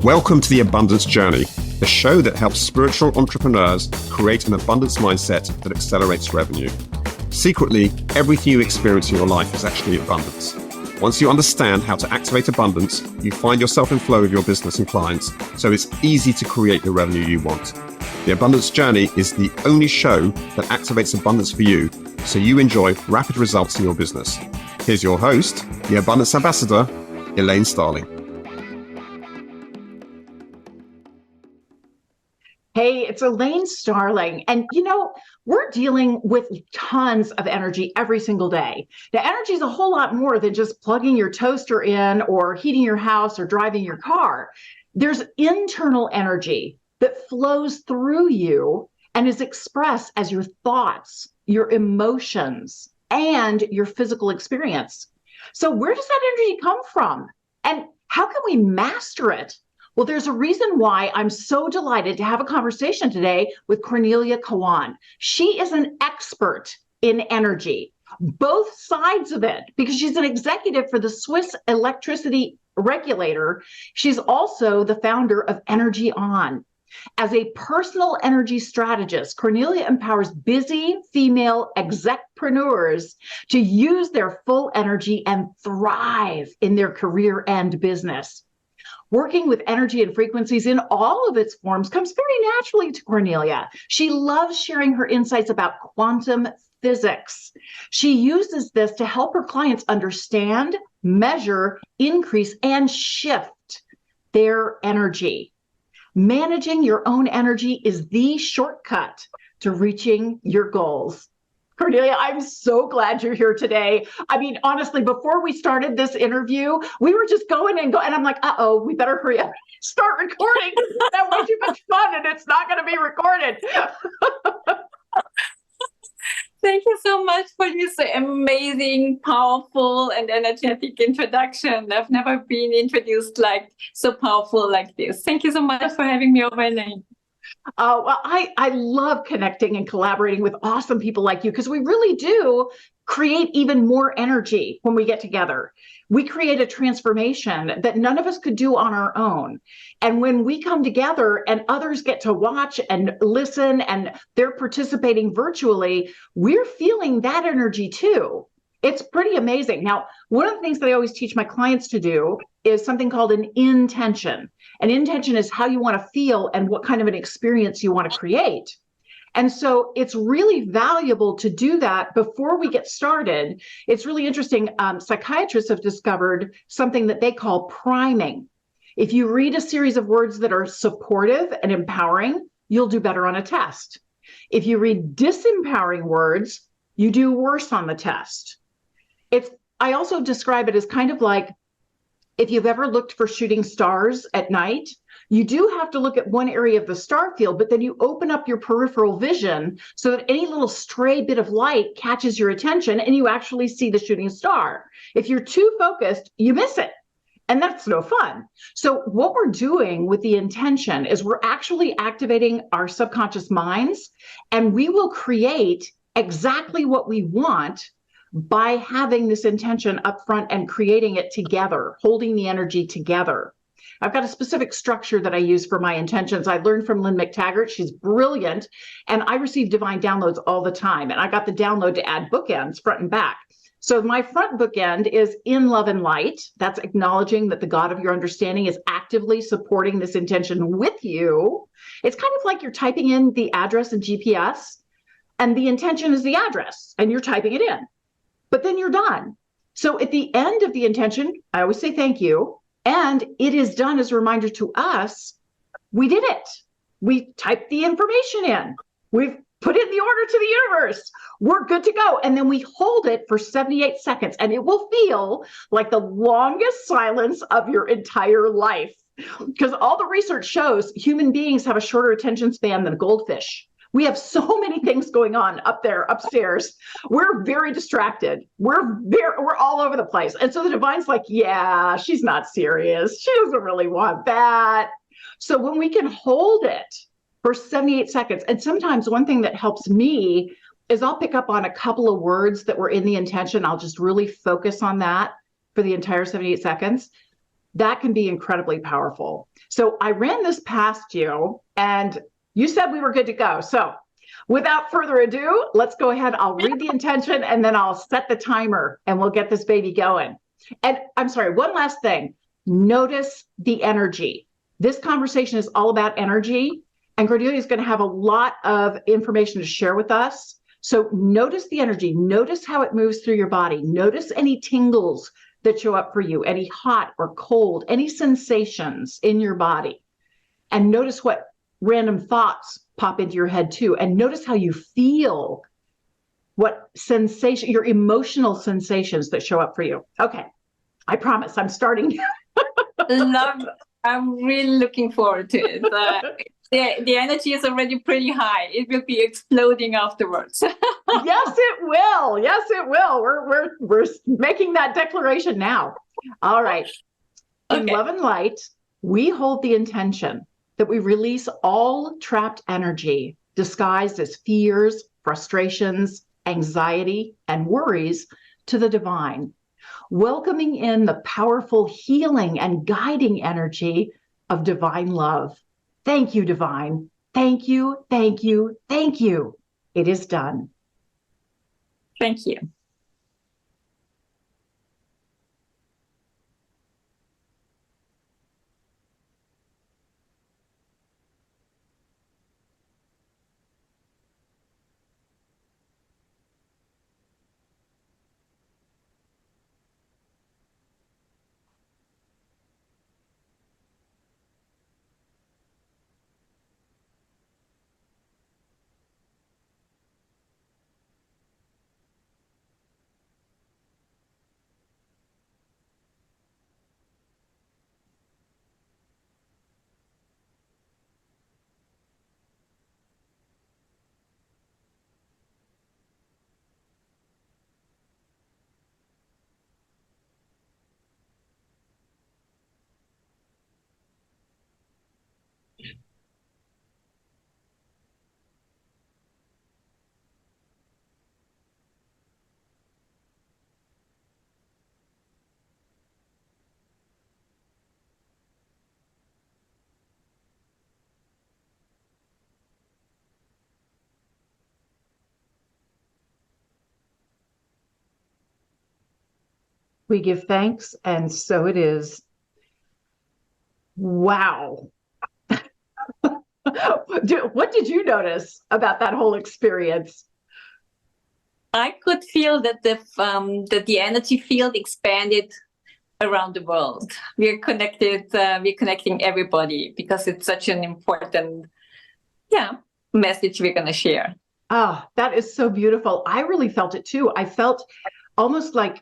Welcome to the Abundance Journey, the show that helps spiritual entrepreneurs create an abundance mindset that accelerates revenue. Secretly, everything you experience in your life is actually abundance. Once you understand how to activate abundance, you find yourself in flow with your business and clients, so it's easy to create the revenue you want. The Abundance Journey is the only show that activates abundance for you, so you enjoy rapid results in your business. Here's your host, the Abundance Ambassador, Elaine Starling. Hey, it's Elaine Starling. And we're dealing with tons of energy every single day. Now, energy is a whole lot more than just plugging your toaster in or heating your house or driving your car. There's internal energy that flows through you and is expressed as your thoughts, your emotions, and your physical experience. So where does that energy come from? And how can we master it? Well, there's a reason why I'm so delighted to have a conversation today with Cornelia Kawann. She is an expert in energy, both sides of it, because she's an executive for the Swiss electricity regulator. She's also the founder of Energy On. As a personal energy strategist, Cornelia empowers busy female execpreneurs to use their full energy and thrive in their career and business. Working with energy and frequencies in all of its forms comes very naturally to Cornelia. She loves sharing her insights about quantum physics. She uses this to help her clients understand, measure, increase, and shift their energy. Managing your own energy is the shortcut to reaching your goals. Cornelia, I'm so glad you're here today. I mean, honestly, before we started this interview, we were just going, and I'm like, we better hurry up, start recording. That way too much fun, and it's not going to be recorded. Thank you so much for this amazing, powerful, and energetic introduction. I've never been introduced so powerful like this. Thank you so much for having me over, Elaine. Well, I love connecting and collaborating with awesome people like you, because we really do create even more energy when we get together. We create a transformation that none of us could do on our own. And when we come together and others get to watch and listen and they're participating virtually, we're feeling that energy too. It's pretty amazing. Now, one of the things that I always teach my clients to do is something called an intention. An intention is how you want to feel and what kind of an experience you want to create. And so it's really valuable to do that before we get started. It's really interesting. Psychiatrists have discovered something that they call priming. If you read a series of words that are supportive and empowering, you'll do better on a test. If you read disempowering words, you do worse on the test. I also describe it as kind of like, if you've ever looked for shooting stars at night, you do have to look at one area of the star field, but then you open up your peripheral vision so that any little stray bit of light catches your attention and you actually see the shooting star. If you're too focused, you miss it. And that's no fun. So what we're doing with the intention is we're actually activating our subconscious minds, and we will create exactly what we want by having this intention up front and creating it together, holding the energy together. I've got a specific structure that I use for my intentions. I learned from Lynn McTaggart. She's brilliant. And I receive divine downloads all the time. And I got the download to add bookends front and back. So my front bookend is in love and light. That's acknowledging that the God of your understanding is actively supporting this intention with you. It's kind of like you're typing in the address in GPS, and the intention is the address, and you're typing it in. But then you're done. So at the end of the intention, I always say thank you. And it is done as a reminder to us, we did it. We typed the information in. We've put it in the order to the universe. We're good to go. And then we hold it for 78 seconds. And it will feel like the longest silence of your entire life. Because all the research shows human beings have a shorter attention span than a goldfish. We have so many things going on up there, upstairs. We're very distracted. We're all over the place. And so the divine's like, yeah, she's not serious. She doesn't really want that. So when we can hold it for 78 seconds, and sometimes one thing that helps me is I'll pick up on a couple of words that were in the intention. I'll just really focus on that for the entire 78 seconds. that can be incredibly powerful. So I ran this past you, and you said we were good to go. So without further ado, let's go ahead. I'll read the intention, and then I'll set the timer, and we'll get this baby going. And I'm sorry, one last thing. Notice the energy. This conversation is all about energy, and Cornelia is going to have a lot of information to share with us. So notice the energy. Notice how it moves through your body. Notice any tingles that show up for you, any hot or cold, any sensations in your body. And notice what random thoughts pop into your head too. And notice how you feel, what sensation, your emotional sensations that show up for you. Okay, I promise I'm starting. Love. I'm really looking forward to it. The energy is already pretty high. It will be exploding afterwards. Yes, it will. Yes, it will. We're making that declaration now. All right. In Okay. love and light, we hold the intention that we release all trapped energy disguised as fears, frustrations, anxiety, and worries to the divine, welcoming in the powerful healing and guiding energy of divine love. Thank you, divine. Thank you, thank you, thank you. It is done. Thank you. We give thanks, and so it is. Wow. What did you notice about that whole experience? I could feel that the energy field expanded around the world. We're connected. We're connecting everybody because it's such an important, message we're going to share. Oh, that is so beautiful. I really felt it too. I felt almost like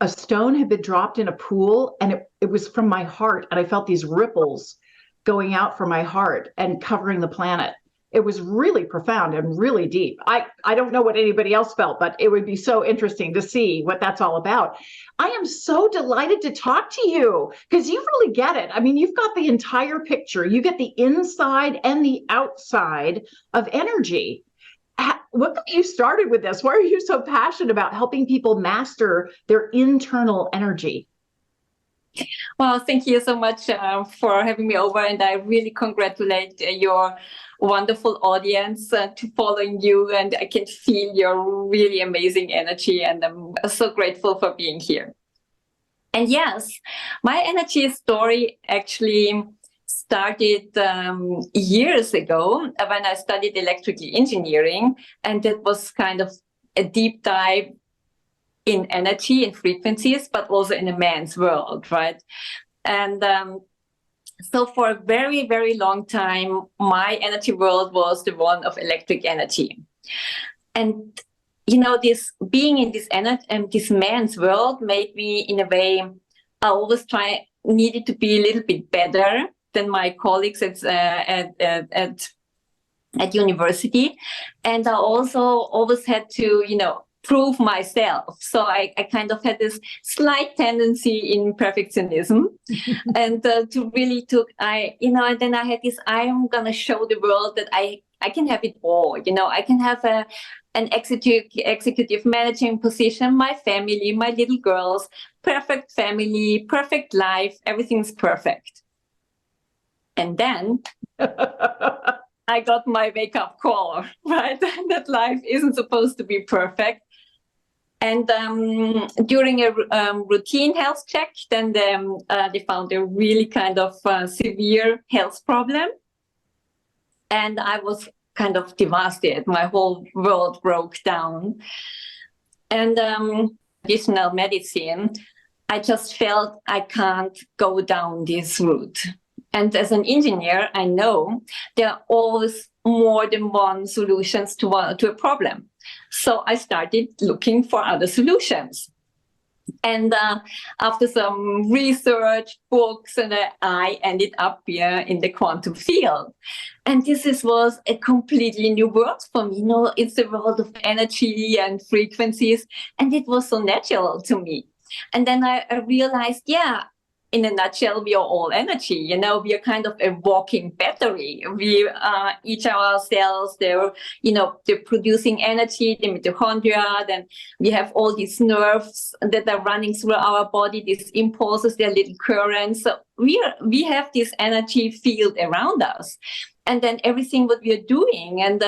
a stone had been dropped in a pool, and it was from my heart, and I felt these ripples going out from my heart and covering the planet. It was really profound and really deep. I don't know what anybody else felt, but it would be so interesting to see what that's all about. I am so delighted to talk to you because you really get it. I mean, you've got the entire picture. You get the inside and the outside of energy. What got you started with this? Why are you so passionate about helping people master their internal energy? Well, thank you so much for having me over, and I really congratulate your wonderful audience to following you, and I can feel your really amazing energy, and I'm so grateful for being here. And yes, my energy story actually started years ago when I studied electrical engineering, and that was kind of a deep dive in energy and frequencies, but also in a man's world, right? And so for a very, very long time, my energy world was the one of electric energy. And, you know, this being in this this man's world made me, in a way, I always needed to be a little bit better than my colleagues at university. And I also always had to, prove myself. So I kind of had this slight tendency in perfectionism and and then I had this, I'm going to show the world that I I can have it all. I can have an executive managing position, my family, my little girls, perfect family, perfect life, everything's perfect. And then I got my wake-up call, right? That life isn't supposed to be perfect. And during a routine health check, then they found a really kind of severe health problem. And I was kind of devastated. My whole world broke down. And traditional medicine, I just felt I can't go down this route. And as an engineer, I know there are always more than one solutions to a problem. So I started looking for other solutions. And after some research, books, and I ended up here in the quantum field. And was a completely new world for me. It's the world of energy and frequencies. And it was so natural to me. And then I realized, in a nutshell, we are all energy. We are kind of a walking battery. We each of our cells, they're producing energy, the mitochondria. Then we have all these nerves that are running through our body, these impulses, they're little currents. So we have this energy field around us. And then everything what we are doing, and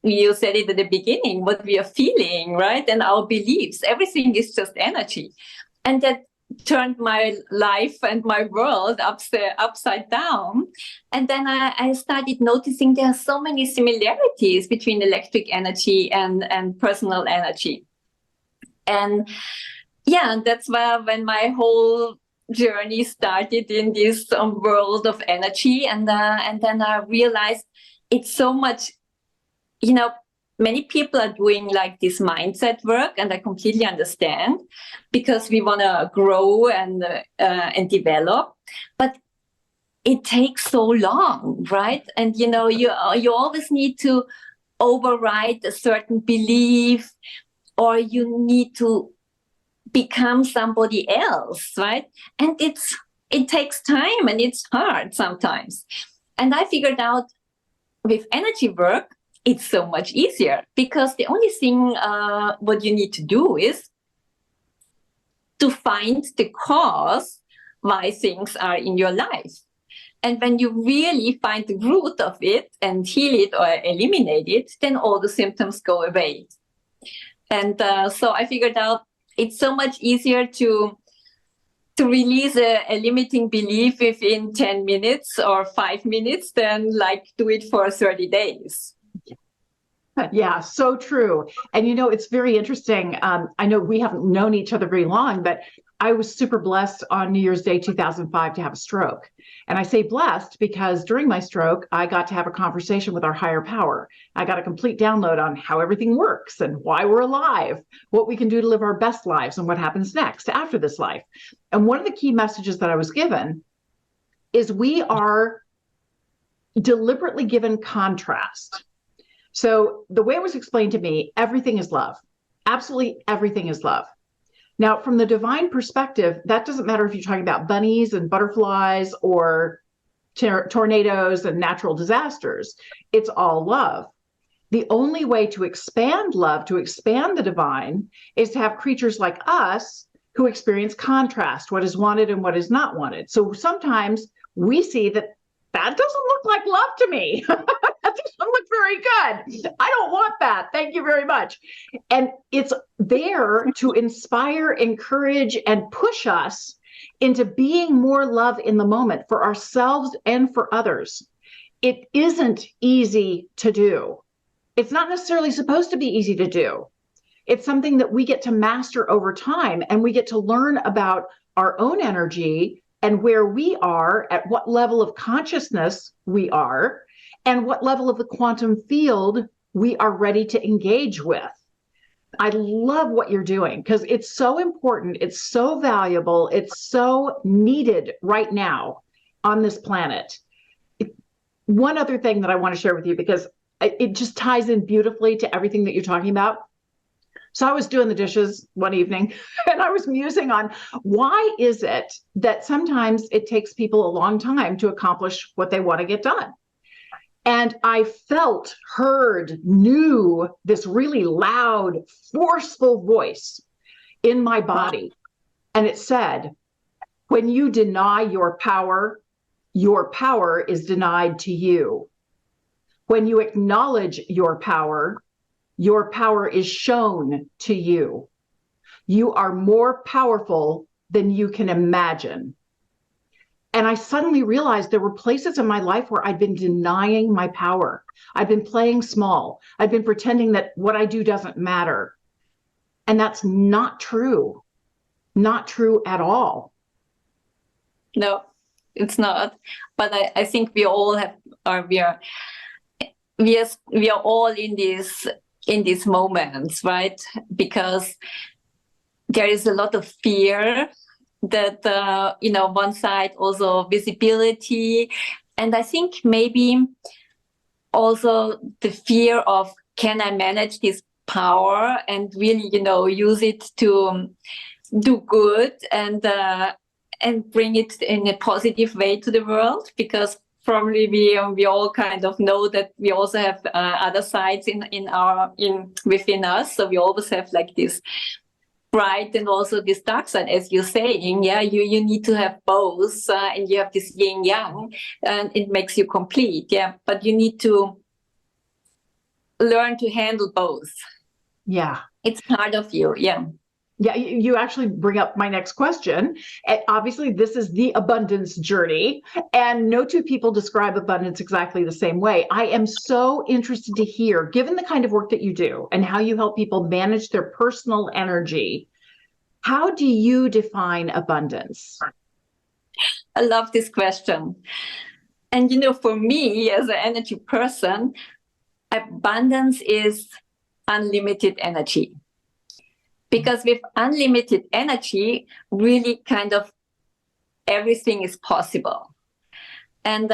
you said it at the beginning, what we are feeling, right? And our beliefs, everything is just energy. And that turned my life and my world upside down. And then I started noticing there are so many similarities between electric energy and personal energy. And that's where when my whole journey started in this world of energy. And then I realized it's so much, many people are doing like this mindset work, and I completely understand, because we want to grow and develop, but it takes so long, right? And you always need to override a certain belief, or you need to become somebody else, right? And it takes time, and it's hard sometimes. And I figured out with energy work, it's so much easier, because the only thing what you need to do is to find the cause why things are in your life. And when you really find the root of it and heal it or eliminate it, then all the symptoms go away. And so I figured out it's so much easier to release a limiting belief within 10 minutes or 5 minutes than like do it for 30 days. Yeah, so true. And it's very interesting. I know we haven't known each other very long, but I was super blessed on New Year's Day 2005 to have a stroke. And I say blessed because during my stroke, I got to have a conversation with our higher power. I got a complete download on how everything works and why we're alive, what we can do to live our best lives, and what happens next after this life. And one of the key messages that I was given is we are deliberately given contrast. So the way it was explained to me, everything is love. Absolutely everything is love. Now, from the divine perspective, that doesn't matter if you're talking about bunnies and butterflies or tornadoes and natural disasters. It's all love. The only way to expand love, to expand the divine, is to have creatures like us who experience contrast, what is wanted and what is not wanted. So sometimes we see that doesn't look like love to me. That doesn't look very good. I don't want that. Thank you very much. And it's there to inspire, encourage, and push us into being more love in the moment for ourselves and for others. It isn't easy to do. It's not necessarily supposed to be easy to do. It's something that we get to master over time, and we get to learn about our own energy and where we are, at what level of consciousness we are, and what level of the quantum field we are ready to engage with. I love what you're doing because it's so important. It's so valuable. It's so needed right now on this planet. One other thing that I want to share with you, because it just ties in beautifully to everything that you're talking about. So I was doing the dishes one evening and I was musing on why is it that sometimes it takes people a long time to accomplish what they want to get done. And I felt, heard, knew this really loud, forceful voice in my body. And it said, when you deny your power is denied to you. When you acknowledge your power is shown to you. You are more powerful than you can imagine. And I suddenly realized there were places in my life where I'd been denying my power. I've been playing small. I've been pretending that what I do doesn't matter. And that's not true. Not true at all. No, it's not. But I think we all have, or we are all in these moments, right? Because there is a lot of fear that one side, also visibility, and I think maybe also the fear of, can I manage this power and really use it to do good and bring it in a positive way to the world? Because probably we all kind of know that we also have other sides within us, so we always have like this bright and also this dark side, as you're saying. You need to have both, and you have this yin yang, and it makes you complete. But you need to learn to handle both. It's part of you. You actually bring up my next question. And obviously, this is the abundance journey, and no two people describe abundance exactly the same way. I am so interested to hear, given the kind of work that you do and how you help people manage their personal energy, how do you define abundance? I love this question. And, for me, as an energy person, abundance is unlimited energy. Because with unlimited energy, really kind of everything is possible. And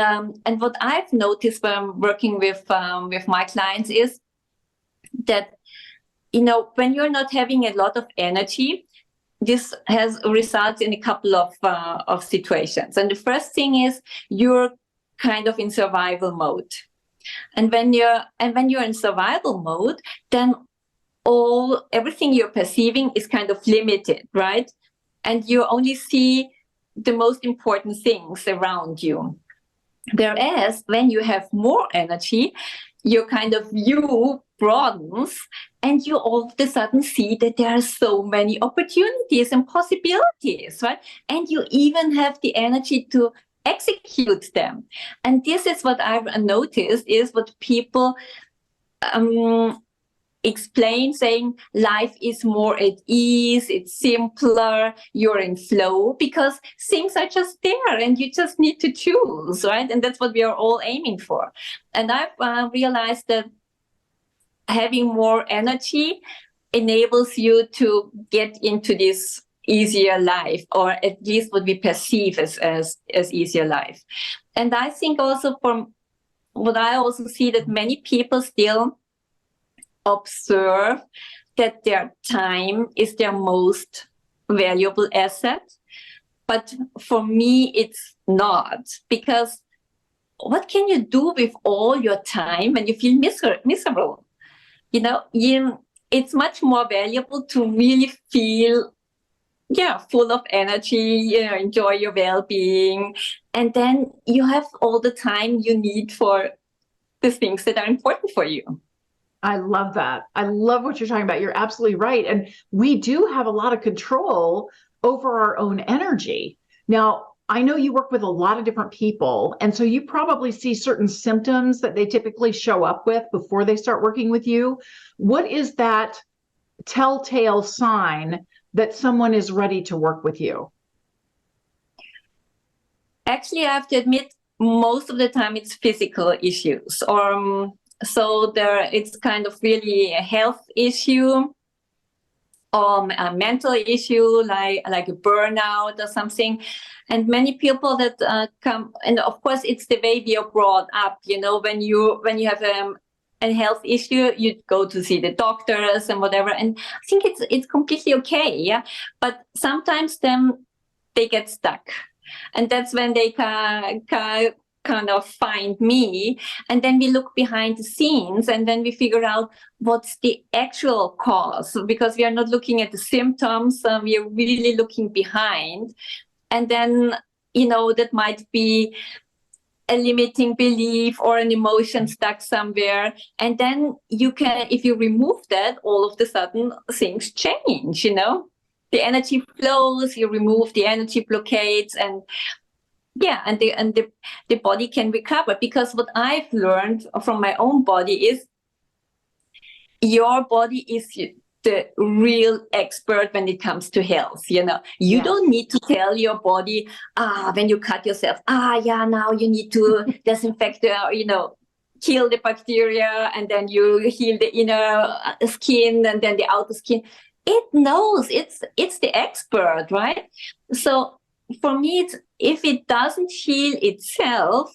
what I've noticed when I'm working with my clients is that, when you're not having a lot of energy, this has results in a couple of situations. And the first thing is you're kind of in survival mode. And when you're in survival mode, then everything you're perceiving is kind of limited, right? And you only see the most important things around you. Whereas when you have more energy, your kind of view broadens, and you all of a sudden see that there are so many opportunities and possibilities, right? And you even have the energy to execute them. And this is what I've noticed is what people explain, saying life is more at ease, it's simpler, you're in flow, because things are just there and you just need to choose, right? And that's what we are all aiming for. And I've realized that having more energy enables you to get into this easier life, or at least what we perceive as easier life. And I think also from what I also see that many people still observe that their time is their most valuable asset. But for me, it's not, because what can you do with all your time when you feel miserable? It's much more valuable to really feel full of energy, enjoy your well-being, and then you have all the time you need for the things that are important for you. I love that. I love what you're talking about. You're absolutely right. And we do have a lot of control over our own energy. Now, I know you work with a lot of different people, and so you probably see certain symptoms that they typically show up with before they start working with you. What is that telltale sign that someone is ready to work with you? Actually, I have to admit, most of the time it's physical issues, or so it's kind of really a health issue, or a mental issue, like a burnout or something. And many people that come, and of course it's the way we are brought up. When you have a health issue, you go to see the doctors and whatever, and I think it's completely okay. But sometimes then they get stuck, and that's when they kind of find me, and then we look behind the scenes, and then we figure out what's the actual cause, because we are not looking at the symptoms, we are really looking behind. And then, that might be a limiting belief or an emotion stuck somewhere. And then you can, if you remove that, all of a sudden things change, the energy flows, you remove the energy blockades, and the body can recover. Because what I've learned from my own body is your body is the real expert when it comes to health. You don't need to tell your body, when you cut yourself, now you need to disinfect, kill the bacteria, and then you heal the inner skin and then the outer skin. It knows, it's the expert, right? So for me, if it doesn't heal itself,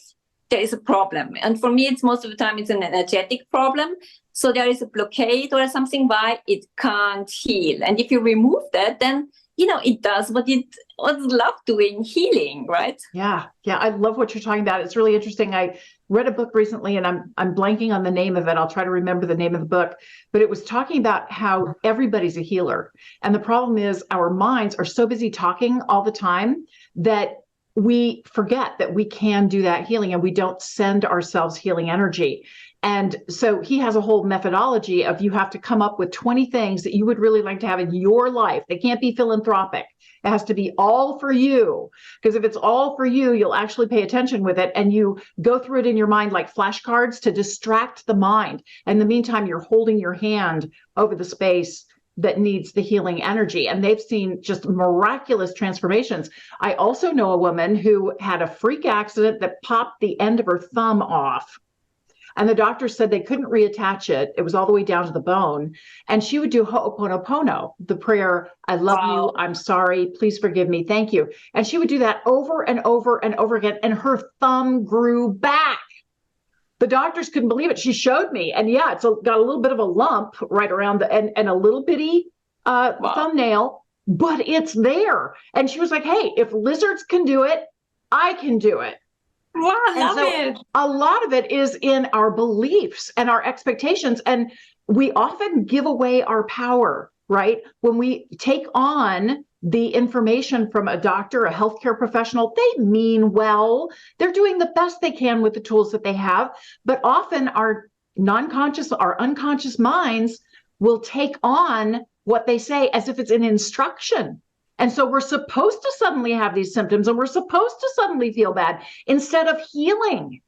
there is a problem. And for me, it's most of the time it's an energetic problem. So there is a blockade or something why it can't heal. And if you remove that, then, it does what it loves doing, healing, right? Yeah. I love what you're talking about. It's really interesting. I read a book recently, and I'm blanking on the name of it. I'll try to remember the name of the book, but it was talking about how everybody's a healer. And the problem is our minds are so busy talking all the time that we forget that we can do that healing, and we don't send ourselves healing energy. And so he has a whole methodology of, you have to come up with 20 things that you would really like to have in your life. They can't be philanthropic. It has to be all for you. Because if it's all for you, you'll actually pay attention with it, and you go through it in your mind like flashcards to distract the mind. And in the meantime, you're holding your hand over the space that needs the healing energy. And they've seen just miraculous transformations. I also know a woman who had a freak accident that popped the end of her thumb off. And the doctor said they couldn't reattach it. It was all the way down to the bone. And she would do Ho'oponopono, the prayer, I love you, I'm sorry, please forgive me, thank you. And she would do that over and over and over again. And her thumb grew back. The doctors couldn't believe it. She showed me. And it's got a little bit of a lump right around the, and a little bitty thumbnail, but it's there. And she was like, hey, if lizards can do it, I can do it. Wow, I love it. A lot of it is in our beliefs and our expectations. And we often give away our power, right? When we take on the information from a doctor, a healthcare professional, they mean well. They're doing the best they can with the tools that they have. But often our non-conscious, our unconscious minds will take on what they say as if it's an instruction. And so we're supposed to suddenly have these symptoms, and we're supposed to suddenly feel bad instead of healing.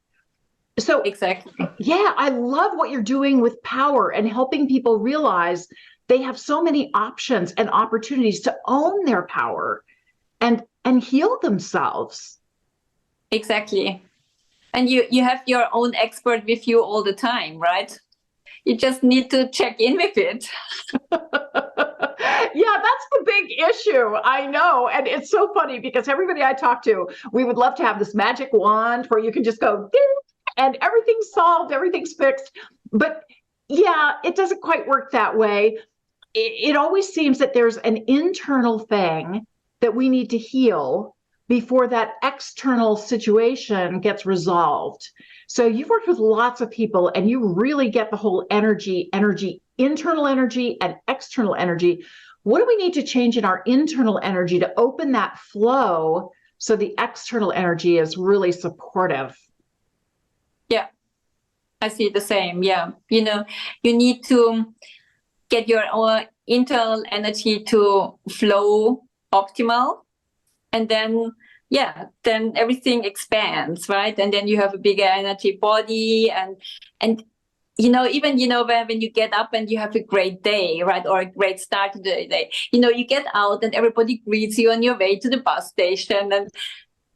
So exactly. Yeah, I love what you're doing with power and helping people realize they have so many options and opportunities to own their power and heal themselves. Exactly. And you have your own expert with you all the time, right? You just need to check in with it. Yeah, that's the big issue. I know. And it's so funny because everybody I talk to, we would love to have this magic wand where you can just go, ding, and everything's solved, everything's fixed. But yeah, it doesn't quite work that way. It always seems that there's an internal thing that we need to heal before that external situation gets resolved. So you've worked with lots of people, and you really get the whole energy, internal energy and external energy. What do we need to change in our internal energy to open that flow so the external energy is really supportive? Yeah, I see the same. Yeah. You need to get your own internal energy to flow optimal. And then everything expands, right? And then you have a bigger energy body, and even when you get up and you have a great day, right, or a great start to the day, you get out and everybody greets you on your way to the bus station, and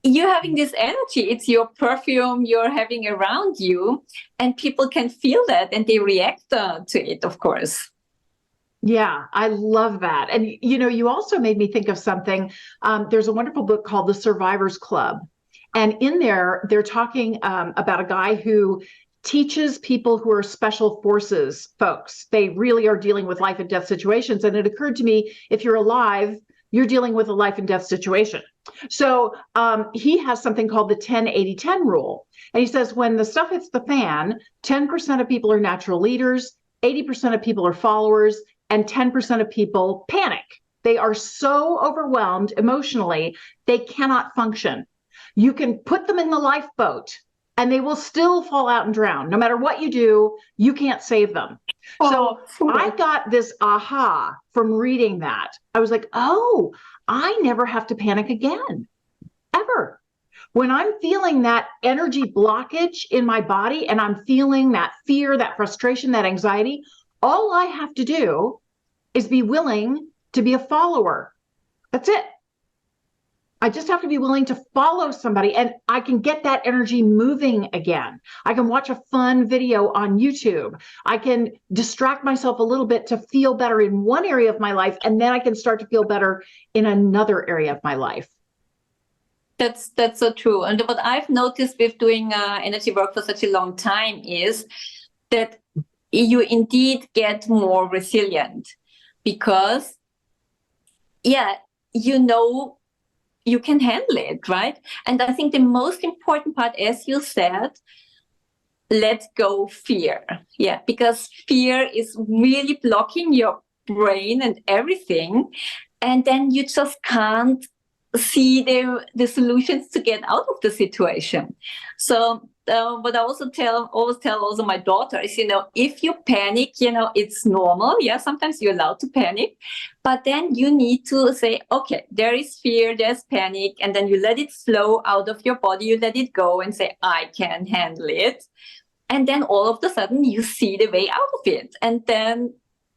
you're having this energy. It's your perfume you're having around you, and people can feel that and they react to it, of course. Yeah, I love that. And, you also made me think of something. There's a wonderful book called The Survivor's Club. And in there, they're talking about a guy who teaches people who are special forces folks. They really are dealing with life and death situations. And it occurred to me, if you're alive, you're dealing with a life and death situation. So he has something called the 10-80-10 rule. And he says when the stuff hits the fan, 10% of people are natural leaders, 80% of people are followers, and 10% of people panic. They are so overwhelmed emotionally, they cannot function. You can put them in the lifeboat and they will still fall out and drown. No matter what you do, you can't save them. So I got this aha from reading that. I was like, oh, I never have to panic again, ever. When I'm feeling that energy blockage in my body and I'm feeling that fear, that frustration, that anxiety, all I have to do is be willing to be a follower. That's it. I just have to be willing to follow somebody and I can get that energy moving again. I can watch a fun video on YouTube. I can distract myself a little bit to feel better in one area of my life, and then I can start to feel better in another area of my life. That's so true. And what I've noticed with doing energy work for such a long time is that you indeed get more resilient because, you can handle it, right? And I think the most important part, as you said, let go fear. Yeah, because fear is really blocking your brain and everything. And then you just can't see the solutions to get out of the situation. So what I always tell also my daughter is, if you panic, it's normal. Yeah, sometimes you're allowed to panic, but then you need to say, okay, there is fear, there's panic, and then you let it flow out of your body, you let it go and say, I can handle it. And then all of a sudden you see the way out of it, and then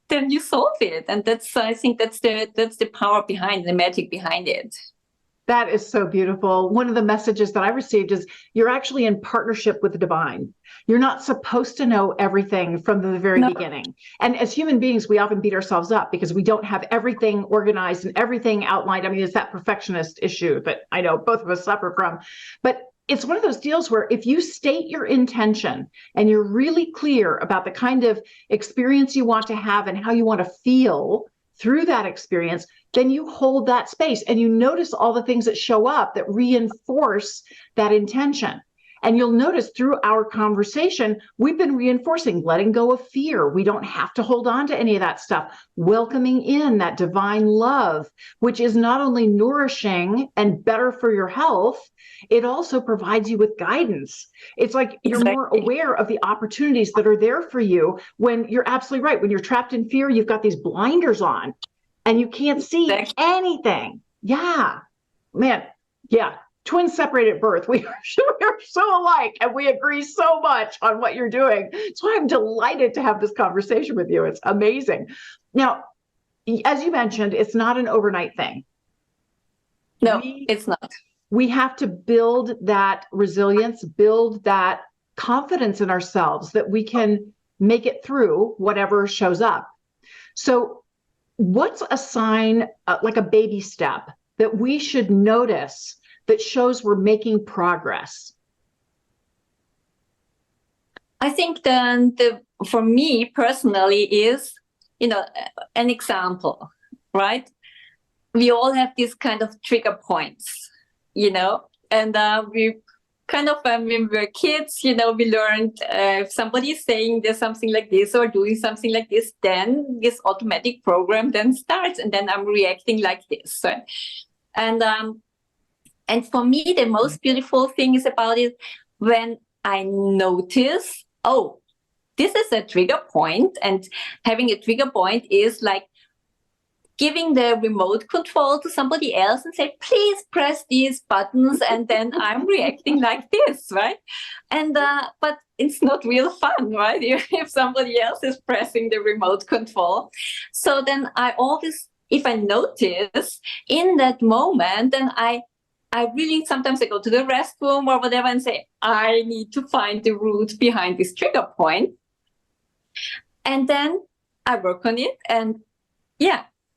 you solve it. And I think that's the power behind the magic behind it. That is so beautiful. One of the messages that I received is you're actually in partnership with the divine. You're not supposed to know everything from the very beginning. And as human beings, we often beat ourselves up because we don't have everything organized and everything outlined. I mean, it's that perfectionist issue that I know both of us suffer from. But it's one of those deals where if you state your intention and you're really clear about the kind of experience you want to have and how you want to feel through that experience, then you hold that space and you notice all the things that show up that reinforce that intention. And you'll notice through our conversation, we've been reinforcing letting go of fear. We don't have to hold on to any of that stuff. Welcoming in that divine love, which is not only nourishing and better for your health, it also provides you with guidance. It's like you're more aware of the opportunities that are there for you when you're absolutely right. When you're trapped in fear, you've got these blinders on and you can't see anything. Yeah, man. Yeah. Twins separated at birth. We are so alike and we agree so much on what you're doing. So I'm delighted to have this conversation with you. It's amazing. Now, as you mentioned, it's not an overnight thing. No, it's not. We have to build that resilience, build that confidence in ourselves that we can make it through whatever shows up. So what's a sign, like a baby step, that we should notice that shows we're making progress? I think then for me personally is, an example, right? We all have these kind of trigger points, and we kind of, when we were kids, we learned if somebody is saying there's something like this or doing something like this, then this automatic program then starts, and then I'm reacting like this. Right? And for me, the most beautiful thing is about it when I notice, oh, this is a trigger point. And having a trigger point is like giving the remote control to somebody else and say, please press these buttons. And then I'm reacting like this, right? And but it's not real fun, right? If somebody else is pressing the remote control. So then if I notice in that moment, then I really, sometimes I go to the restroom or whatever and say, I need to find the root behind this trigger point. And then I work on it and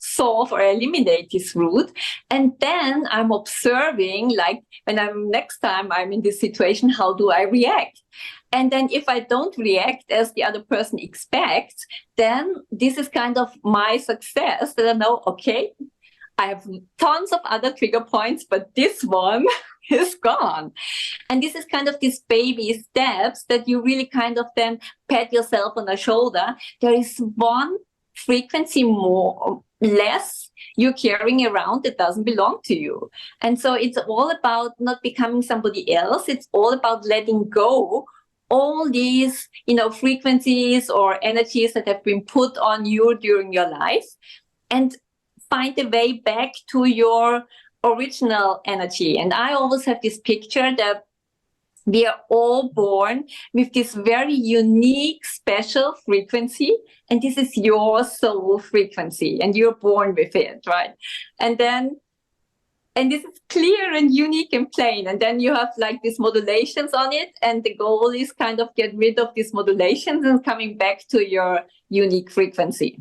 solve or eliminate this root. And then I'm observing, like when next time I'm in this situation, how do I react? And then if I don't react as the other person expects, then this is kind of my success that I know, okay, I have tons of other trigger points, but this one is gone. And this is kind of these baby steps that you really kind of then pat yourself on the shoulder. There is one frequency more less you're carrying around that doesn't belong to you. And so it's all about not becoming somebody else. It's all about letting go all these, frequencies or energies that have been put on you during your life, and find a way back to your original energy. And I always have this picture that we are all born with this very unique, special frequency, and this is your soul frequency, and you're born with it, right? And this is clear and unique and plain. And then you have like these modulations on it, and the goal is kind of get rid of these modulations and coming back to your unique frequency.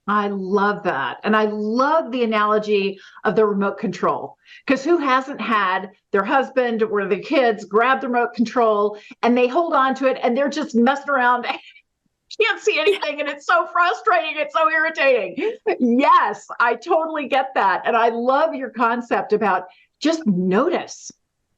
I love that. And I love the analogy of the remote control, because who hasn't had their husband or the kids grab the remote control and they hold on to it and they're just messing around. Can't see anything, and it's so frustrating. It's so irritating. Yes, I totally get that. And I love your concept about just notice.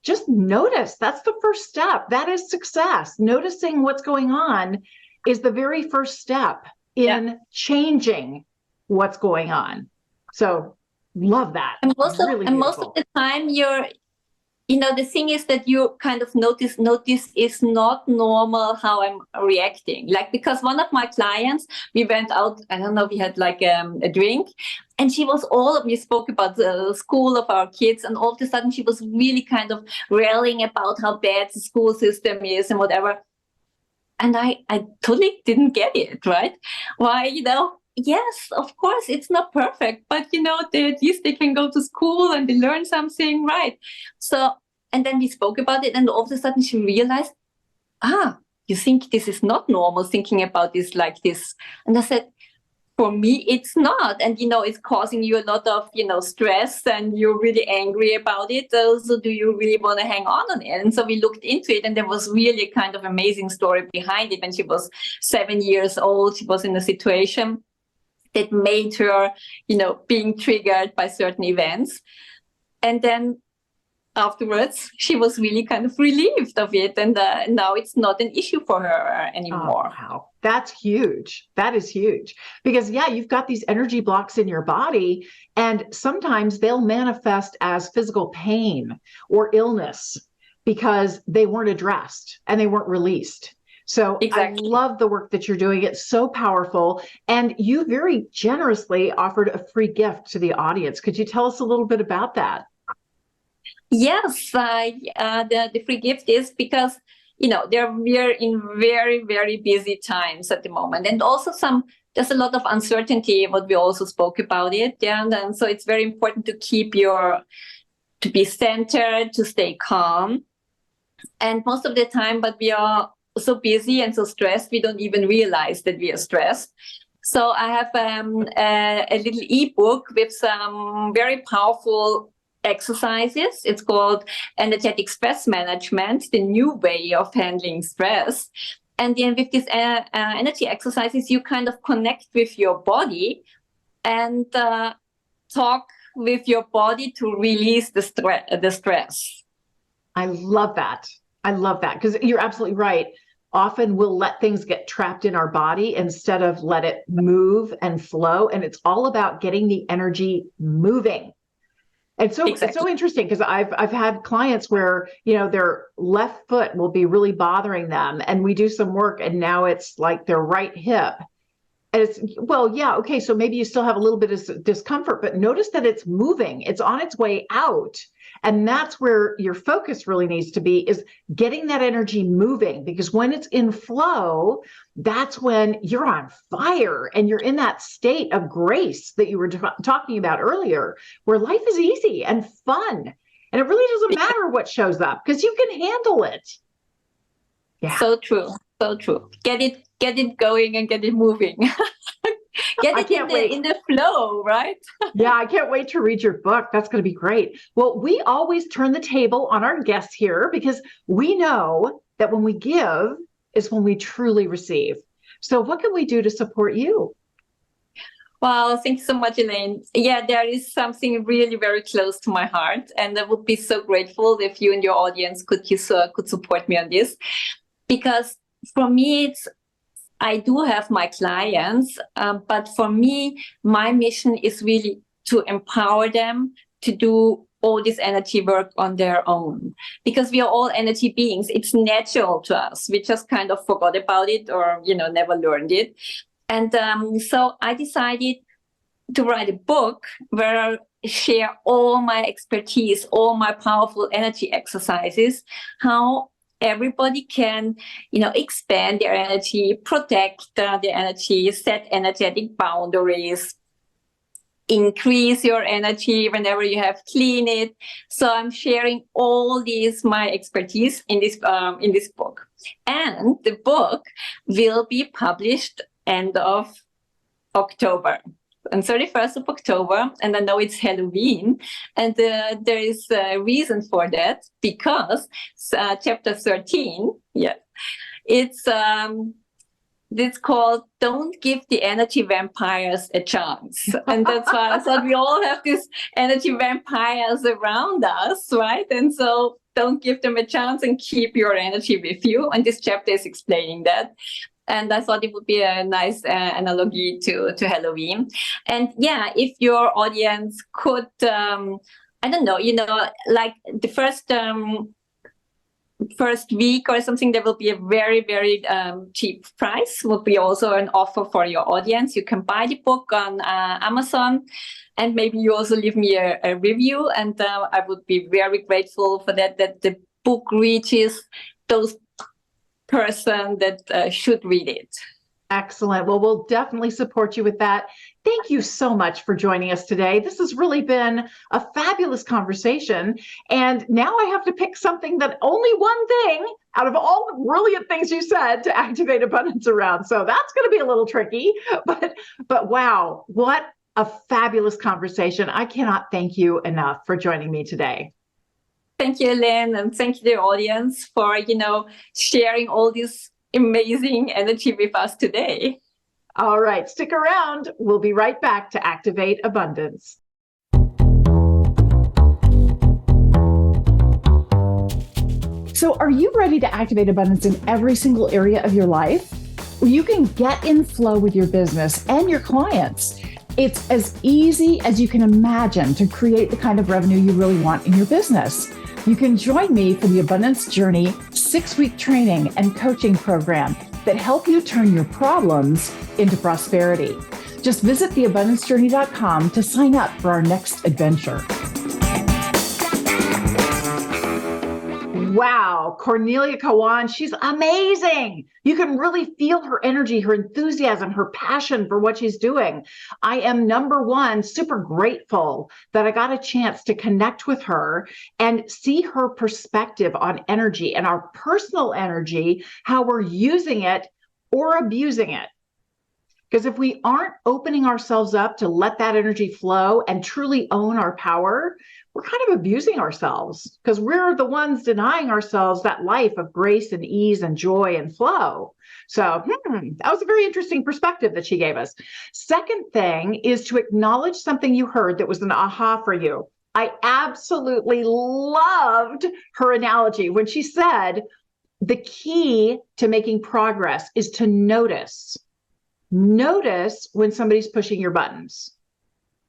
Just notice. That's the first step. That is success. Noticing what's going on is the very first step in changing what's going on. So love that. And most of the time the thing is that you kind of notice is not normal how I'm reacting. Like, because one of my clients, we went out, I don't know, we had like a drink, and we spoke about the school of our kids, and all of a sudden she was really kind of railing about how bad the school system is and whatever. And I totally didn't get it, right? Why, yes, of course, it's not perfect, but, at least they can go to school and they learn something, right? So, and then we spoke about it, and all of a sudden she realized, you think this is not normal, thinking about this like this. And I said, for me, it's not. And, it's causing you a lot of, stress, and you're really angry about it. So do you really want to hang on it? And so we looked into it, and there was really a kind of amazing story behind it. When she was 7 years old, she was in a situation that made her, being triggered by certain events. And then afterwards, she was really kind of relieved of it. And now it's not an issue for her anymore. Oh, wow. That's huge. That is huge. Because, you've got these energy blocks in your body, and sometimes they'll manifest as physical pain or illness because they weren't addressed and they weren't released. So exactly. I love the work that you're doing. It's so powerful. And you very generously offered a free gift to the audience. Could you tell us a little bit about that? Yes, the free gift is because, we're in very, very busy times at the moment. And also there's a lot of uncertainty, what we also spoke about it. Yeah? And so it's very important to to be centered, to stay calm. And most of the time, but we are so busy and so stressed, we don't even realize that we are stressed. So I have a little ebook with some very powerful exercises. It's called Energetic Stress Management, the new way of handling stress. And then with these energy exercises, you kind of connect with your body and talk with your body to release the stress. I love that. I love that, because you're absolutely right. Often we'll let things get trapped in our body instead of let it move and flow. And it's all about getting the energy moving. And so It's so interesting, because I've had clients where, their left foot will be really bothering them, and we do some work, and now it's like their right hip. And it's, okay, so maybe you still have a little bit of discomfort, but notice that it's moving. It's on its way out. And that's where your focus really needs to be, is getting that energy moving, because when it's in flow, that's when you're on fire and you're in that state of grace that you were talking about earlier, where life is easy and fun. And it really doesn't matter what shows up, because you can handle it. Yeah. So true. So true. Get it going and get it moving. Get it in the flow, right? Yeah, I can't wait to read your book. That's going to be great. Well, we always turn the table on our guests here, because we know that when we give is when we truly receive. So what can we do to support you? Wow, thank you so much, Elaine. Yeah, there is something really very close to my heart, and I would be so grateful if you and your audience could support me on this, because for me, I do have my clients, but for me, my mission is really to empower them to do all this energy work on their own, because we are all energy beings. It's natural to us. We just kind of forgot about it, or never learned it. And so I decided to write a book where I share all my expertise, all my powerful energy exercises, how everybody can, expand their energy, protect their energy, set energetic boundaries, increase your energy whenever you have clean it. So I'm sharing all these my expertise in this book, and the book will be published end of October. On 31st of October, and I know it's Halloween, and there is a reason for that, because chapter 13, it's called "Don't Give the Energy Vampires a Chance," and that's why I thought we all have these energy vampires around us, right? And so don't give them a chance and keep your energy with you. And this chapter is explaining that. And I thought it would be a nice analogy to Halloween. And yeah, if your audience could, I don't know, like the first week or something, there will be a very, very cheap price, would be also an offer for your audience. You can buy the book on Amazon, and maybe you also leave me a review. And I would be very grateful for that the book reaches those person that should read it. Excellent. Well, we'll definitely support you with that. Thank you so much for joining us today. This has really been a fabulous conversation. And now I have to pick something that only one thing out of all the brilliant things you said to activate abundance around. So that's going to be a little tricky, but wow, what a fabulous conversation. I cannot thank you enough for joining me today. Thank you, Elaine, and thank you, the audience, for sharing all this amazing energy with us today. All right, stick around. We'll be right back to Activate Abundance. So, are you ready to activate abundance in every single area of your life? Well, you can get in flow with your business and your clients. It's as easy as you can imagine to create the kind of revenue you really want in your business. You can join me for the Abundance Journey 6-week training and coaching program that help you turn your problems into prosperity. Just visit theabundancejourney.com to sign up for our next adventure. Wow, Cornelia Kawann, she's amazing. You can really feel her energy, her enthusiasm, her passion for what she's doing. I am, number one, super grateful that I got a chance to connect with her and see her perspective on energy and our personal energy, how we're using it or abusing it. Because if we aren't opening ourselves up to let that energy flow and truly own our power, we're kind of abusing ourselves, because we're the ones denying ourselves that life of grace and ease and joy and flow. So that was a very interesting perspective that she gave us. Second thing is to acknowledge something you heard that was an aha for you. I absolutely loved her analogy when she said, the key to making progress is to notice. Notice when somebody's pushing your buttons.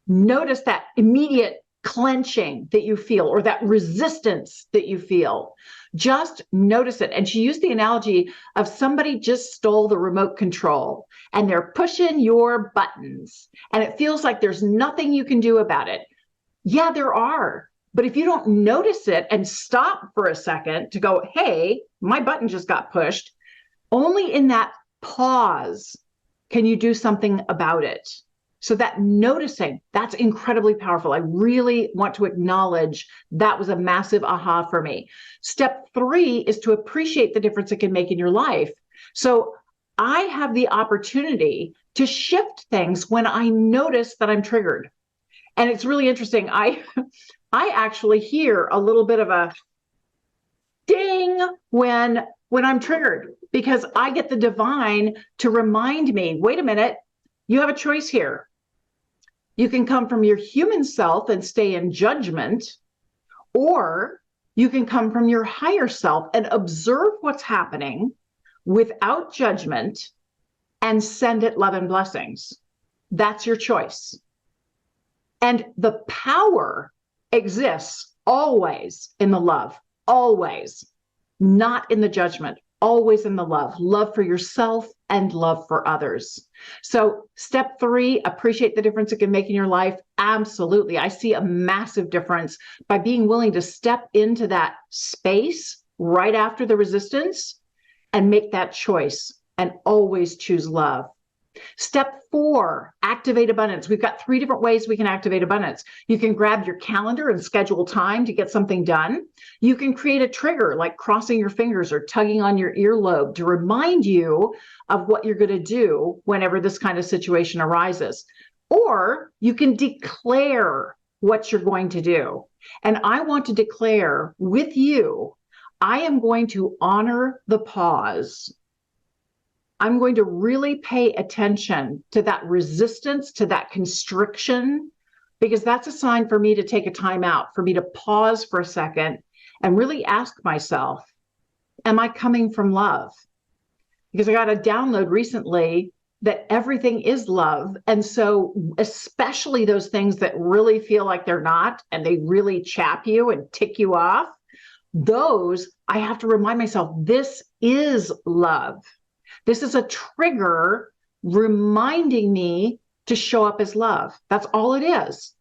Notice that immediate clenching that you feel, or that resistance that you feel. Just notice it. And she used the analogy of somebody just stole the remote control and they're pushing your buttons and it feels like there's nothing you can do about it. Yeah, there are. But if you don't notice it and stop for a second to go, hey, my button just got pushed, only in that pause can you do something about it. So that noticing, that's incredibly powerful. I really want to acknowledge that was a massive aha for me. Step 3 is to appreciate the difference it can make in your life. So I have the opportunity to shift things when I notice that I'm triggered. And it's really interesting. I actually hear a little bit of a ding when I'm triggered, because I get the divine to remind me, wait a minute, you have a choice here. You can come from your human self and stay in judgment, or you can come from your higher self and observe what's happening without judgment and send it love and blessings. That's your choice. And the power exists always in the love, always, not in the judgment, always in the love for yourself and love for others. So step 3, appreciate the difference it can make in your life. Absolutely. I see a massive difference by being willing to step into that space right after the resistance and make that choice and always choose love. Step 4, activate abundance. We've got 3 different ways we can activate abundance. You can grab your calendar and schedule time to get something done. You can create a trigger like crossing your fingers or tugging on your earlobe to remind you of what you're going to do whenever this kind of situation arises. Or you can declare what you're going to do. And I want to declare with you, I am going to honor the pause. I'm going to really pay attention to that resistance, to that constriction, because that's a sign for me to take a time out, for me to pause for a second and really ask myself, am I coming from love? Because I got a download recently that everything is love. And so especially those things that really feel like they're not, and they really chap you and tick you off, those I have to remind myself, this is love. This is a trigger reminding me to show up as love. That's all it is.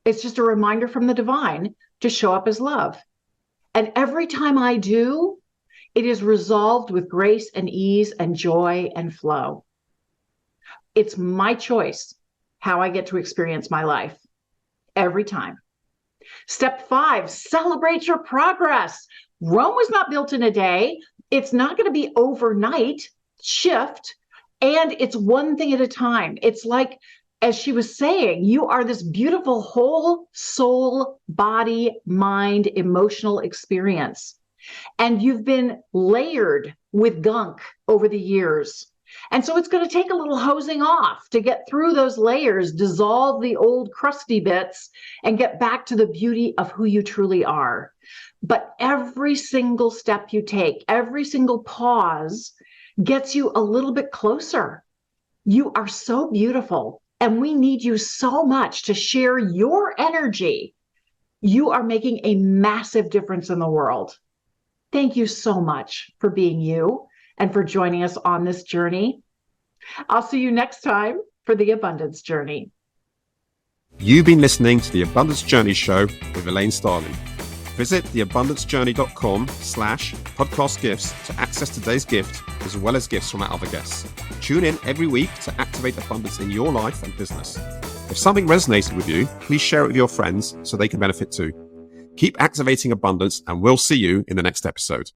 It's just a reminder from the divine to show up as love. And every time I do, it is resolved with grace and ease and joy and flow. It's my choice how I get to experience my life every time. Step 5, celebrate your progress. Rome was not built in a day. It's not going to be overnight shift, and it's one thing at a time. It's like, as she was saying, you are this beautiful whole soul, body, mind, emotional experience. And you've been layered with gunk over the years. And so it's going to take a little hosing off to get through those layers, dissolve the old crusty bits, and get back to the beauty of who you truly are. But every single step you take, every single pause gets you a little bit closer. You are so beautiful, and we need you so much to share your energy. You are making a massive difference in the world. Thank you so much for being you and for joining us on this journey. I'll see you next time for the Abundance Journey. You've been listening to the Abundance Journey Show with Elaine Starling. Visit theabundancejourney.com/podcast gifts to access today's gift, as well as gifts from our other guests. Tune in every week to activate abundance in your life and business. If something resonated with you, please share it with your friends so they can benefit too. Keep activating abundance, and we'll see you in the next episode.